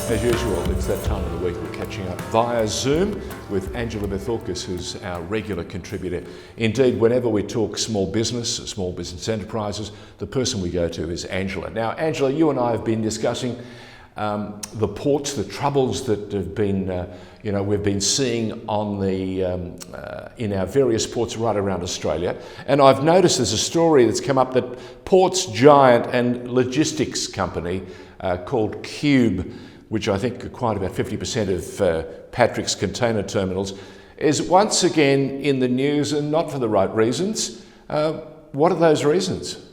As usual, it's that time of the week we're catching up via Zoom with Angela Vithoulkas, who's our regular contributor. Indeed, whenever we talk small business enterprises, the person we go to is Angela. Now, Angela, you and I have been discussing the ports, the troubles that have been, we've been seeing on the in our various ports right around Australia. And I've noticed there's a story that's come up that ports giant and logistics company called Cube, which I think quite about 50% of Patrick's container terminals, is once again in the news, and not for the right reasons. What are those reasons?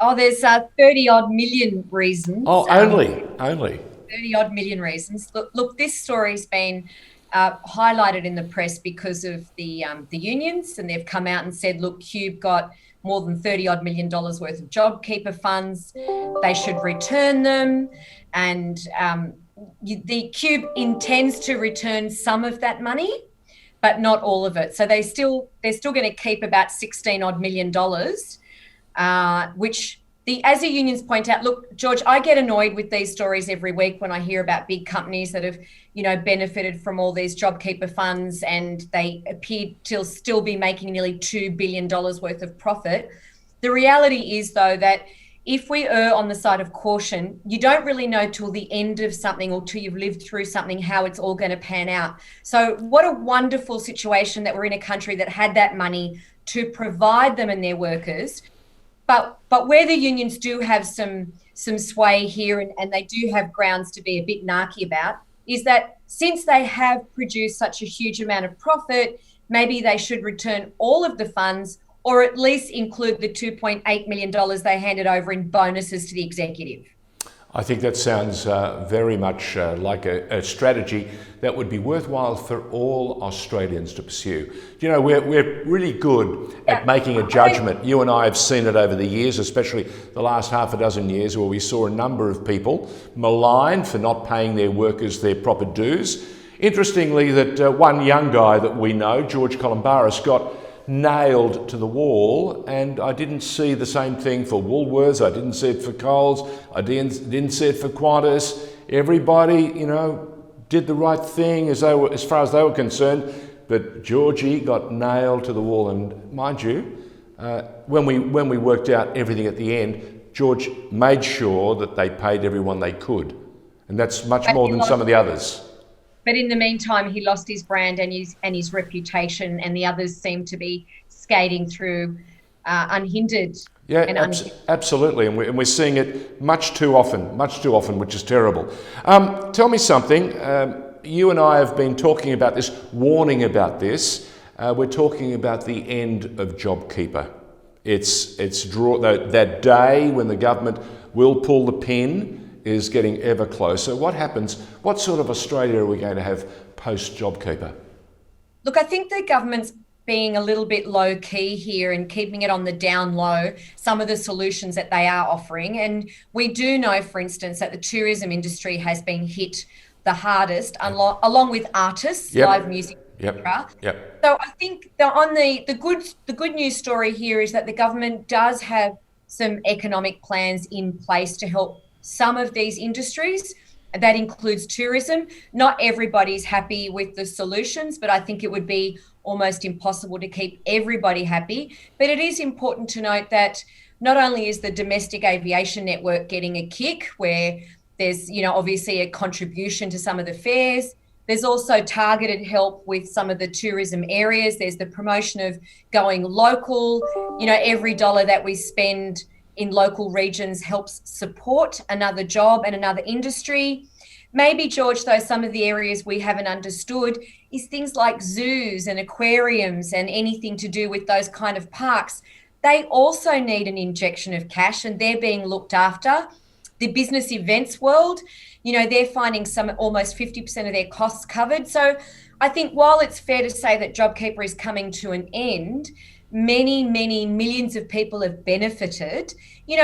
Oh, there's 30 odd million reasons. Oh, only 30 odd million reasons. Look, this story's been highlighted in the press because of the unions, and they've come out and said, look, Cube got more than $30 odd million worth of JobKeeper funds. They should return them. And the Cube intends to return some of that money, but not all of it. So they're still going to keep about $16 odd million, which as the unions point out, look, George, I get annoyed with these stories every week when I hear about big companies that have, benefited from all these JobKeeper funds and they appear to still be making nearly $2 billion worth of profit. The reality is, though, that if we err on the side of caution, you don't really know till the end of something or till you've lived through something how it's all going to pan out. So what a wonderful situation that we're in a country that had that money to provide them and their workers. But where the unions do have some sway here and they do have grounds to be a bit narky about is that since they have produced such a huge amount of profit, maybe they should return all of the funds or at least include the $2.8 million they handed over in bonuses to the executive. I think that sounds very much like a strategy that would be worthwhile for all Australians to pursue. We're really good at making a judgment. You and I have seen it over the years, especially the last half a dozen years, where we saw a number of people maligned for not paying their workers their proper dues. Interestingly, that one young guy that we know, George Columbaris, got nailed to the wall, and I didn't see the same thing for Woolworths. I didn't see it for Coles. I didn't see it for Qantas. Everybody, did the right thing as far as they were concerned, but Georgie got nailed to the wall. And mind you, when we worked out everything at the end, George made sure that they paid everyone they could, and that's much more than some of the others. But in the meantime, he lost his brand and his reputation, and the others seem to be skating through unhindered. Yeah, absolutely, and we're seeing it much too often, which is terrible. Tell me something. You and I have been talking about this, warning about this. We're talking about the end of JobKeeper. It's that day when the government will pull the pin is getting ever closer. What happens? What sort of Australia are we going to have post-JobKeeper? Look, I think the government's being a little bit low key here and keeping it on the down low, some of the solutions that they are offering. And we do know, for instance, that the tourism industry has been hit the hardest, along with artists, live music, etc. So I think the good news story here is that the government does have some economic plans in place to help some of these industries. That includes tourism. Not everybody's happy with the solutions, but I think it would be almost impossible to keep everybody happy. But it is important to note that not only is the domestic aviation network getting a kick, where there's, obviously a contribution to some of the fares, there's also targeted help with some of the tourism areas. There's the promotion of going local. Every dollar that we spend in local regions helps support another job and another industry. Maybe, George, though, some of the areas we haven't understood is things like zoos and aquariums and anything to do with those kind of parks. They also need an injection of cash, and they're being looked after. The business events world, they're finding almost 50% of their costs covered. So I think while it's fair to say that JobKeeper is coming to an end, many, many millions of people have benefited,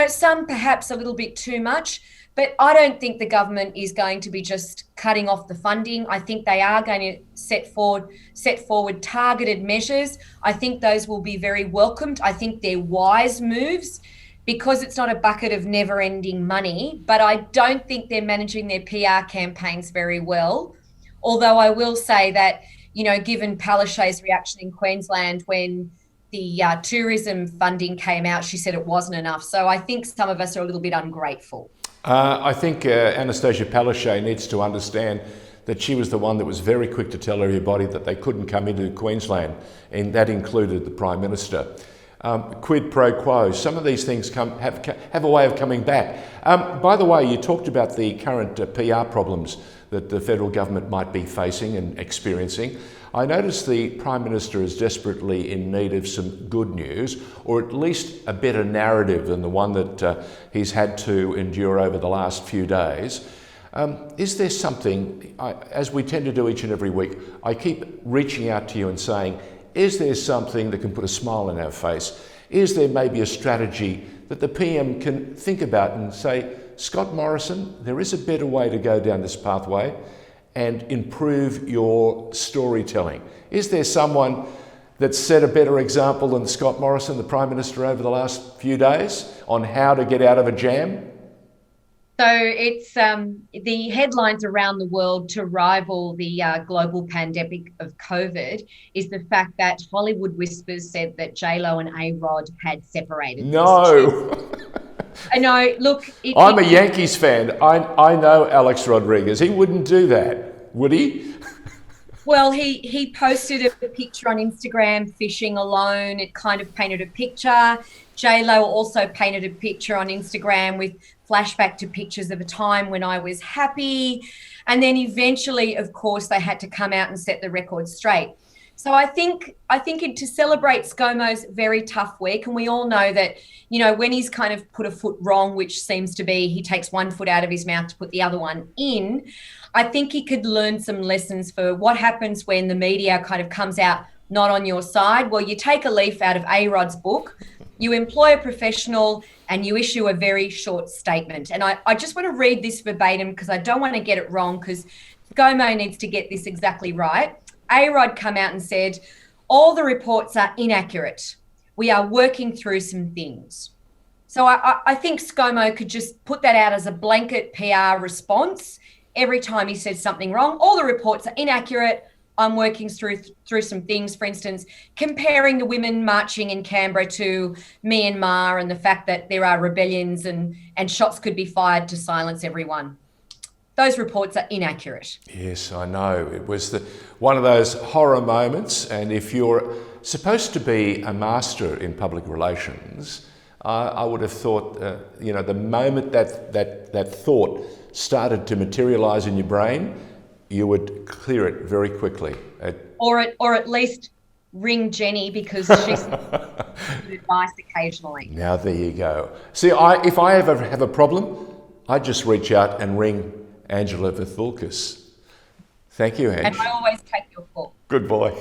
some perhaps a little bit too much, but I don't think the government is going to be just cutting off the funding. I think they are going to set forward targeted measures. I think those will be very welcomed. I think they're wise moves. because it's not a bucket of never-ending money, but I don't think they're managing their PR campaigns very well. Although I will say that, given Palaszczuk's reaction in Queensland when the tourism funding came out, she said it wasn't enough. So I think some of us are a little bit ungrateful. I think Anastasia Palaszczuk needs to understand that she was the one that was very quick to tell everybody that they couldn't come into Queensland, and that included the Prime Minister. Quid pro quo. Some of these things have a way of coming back. By the way, you talked about the current PR problems that the federal government might be facing and experiencing. I notice the Prime Minister is desperately in need of some good news, or at least a better narrative than the one that he's had to endure over the last few days. Is there something, as we tend to do each and every week, I keep reaching out to you and saying, is there something that can put a smile on our face? Is there maybe a strategy that the PM can think about and say, Scott Morrison, there is a better way to go down this pathway and improve your storytelling? Is there someone that's set a better example than Scott Morrison, the Prime Minister, over the last few days on how to get out of a jam? So it's the headlines around the world to rival the global pandemic of COVID is the fact that Hollywood Whispers said that J-Lo and A-Rod had separated. No. I know. Look, I'm a Yankees fan. I know Alex Rodriguez. He wouldn't do that, would he? Well, he posted a picture on Instagram fishing alone. It kind of painted a picture. J-Lo also painted a picture on Instagram with flashback to pictures of a time when I was happy. And then eventually, of course, they had to come out and set the record straight. So I think to celebrate ScoMo's very tough week, and we all know that, when he's kind of put a foot wrong, which seems to be he takes one foot out of his mouth to put the other one in, I think he could learn some lessons for what happens when the media kind of comes out not on your side. Well, you take a leaf out of A-Rod's book, you employ a professional, and you issue a very short statement. And I just want to read this verbatim because I don't want to get it wrong, because ScoMo needs to get this exactly right. A-Rod come out and said, all the reports are inaccurate. We are working through some things. So I think ScoMo could just put that out as a blanket PR response every time he says something wrong. All the reports are inaccurate. I'm working through some things, for instance, comparing the women marching in Canberra to Myanmar and the fact that there are rebellions and shots could be fired to silence everyone. Those reports are inaccurate. Yes, I know. It was one of those horror moments, and if you're supposed to be a master in public relations, I would have thought, the moment that thought started to materialise in your brain, you would clear it very quickly. Or at least ring Jenny, because she's advice occasionally. Now there you go. See, if I ever have a problem, I just reach out and ring Angela Vithoulkas. Thank you, Ange. And I always take your call. Good boy.